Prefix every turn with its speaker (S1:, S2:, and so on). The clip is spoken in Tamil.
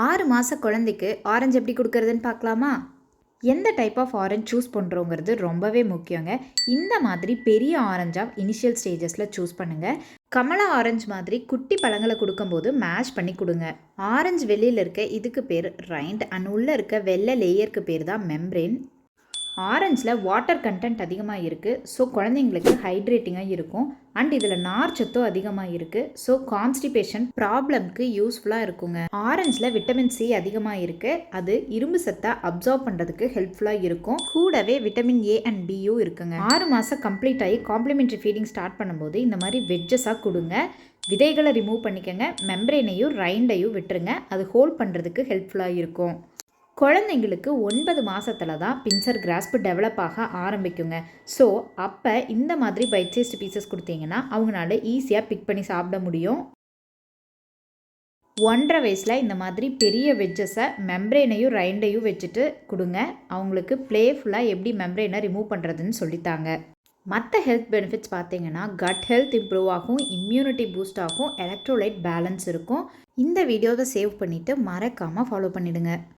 S1: 6 மாத குழந்தைக்கு ஆரஞ்சு எப்படி கொடுக்கறதுன்னு பார்க்கலாமா? எந்த டைப் ஆஃப் ஆரஞ்ச் சூஸ் பண்ணுறோங்கிறது ரொம்பவே முக்கியங்க. இந்த மாதிரி பெரிய ஆரஞ்சாக இனிஷியல் ஸ்டேஜஸில் சூஸ் பண்ணுங்கள். கமலா ஆரஞ்சு மாதிரி குட்டி பழங்களை கொடுக்கும்போது மேஷ் பண்ணி கொடுங்க. ஆரஞ்சு வெளியில் இருக்க இதுக்கு பேர் ரைண்ட் அண்ட் உள்ளே இருக்க வெள்ளை லேயருக்கு பேர் தான் மெம்ப்ரேன். ஆரஞ்சில் வாட்டர் கண்டென்ட் அதிகமாக இருக்குது. ஸோ குழந்தைங்களுக்கு ஹைட்ரேட்டிங்காக இருக்கும். அண்ட் இதில் நார்ச்சத்தும் அதிகமாக இருக்குது. ஸோ கான்ஸ்டிபேஷன் ப்ராப்ளம்க்கு யூஸ்ஃபுல்லாக இருக்குங்க. ஆரஞ்சில் விட்டமின் சி அதிகமாக இருக்குது. அது இரும்பு சத்தை அப்சார்ப் பண்ணுறதுக்கு ஹெல்ப்ஃபுல்லாக இருக்கும். கூடவே விட்டமின் ஏ அண்ட் பியும் இருக்குங்க. 6 மாதம் கம்ப்ளீட் ஆகி காம்ப்ளிமெண்ட்ரி ஃபீடிங் ஸ்டார்ட் பண்ணும்போது இந்த மாதிரி வெஜ்ஜஸாக கொடுங்க. விதைகளை ரிமூவ் பண்ணிக்கோங்க. மெம்ப்ரேனையும் ரைண்டையும் விட்டுருங்க. அது ஹோல்ட் பண்ணுறதுக்கு ஹெல்ப்ஃபுல்லாக இருக்கும். குழந்தைங்களுக்கு 9 மாதத்தில் தான் பின்சர் கிராஸ்ப் டெவலப் ஆக ஆரம்பிக்குங்க. ஸோ அப்போ இந்த மாதிரி பைட் சைஸ்டு பீசஸ் கொடுத்தீங்கன்னா அவங்களால ஈஸியாக பிக் பண்ணி சாப்பிட முடியும். 1.5 வயசில் இந்த மாதிரி பெரிய வெஜ்ஜஸை மெம்ப்ரேனையும் ரைண்டையும் வச்சுட்டு கொடுங்க. அவங்களுக்கு ப்ளேஃபுல்லாக எப்படி மெம்ப்ரேனை ரிமூவ் பண்ணுறதுன்னு சொல்லித்தாங்க. மற்ற ஹெல்த் பெனிஃபிட்ஸ் பார்த்தீங்கன்னா கட் ஹெல்த் இம்ப்ரூவ் ஆகும், இம்யூனிட்டி பூஸ்ட் ஆகும், எலக்ட்ரோலைட் பேலன்ஸ் இருக்கும். இந்த வீடியோவை சேவ் பண்ணிவிட்டு மறக்காமல் ஃபாலோ பண்ணிவிடுங்க.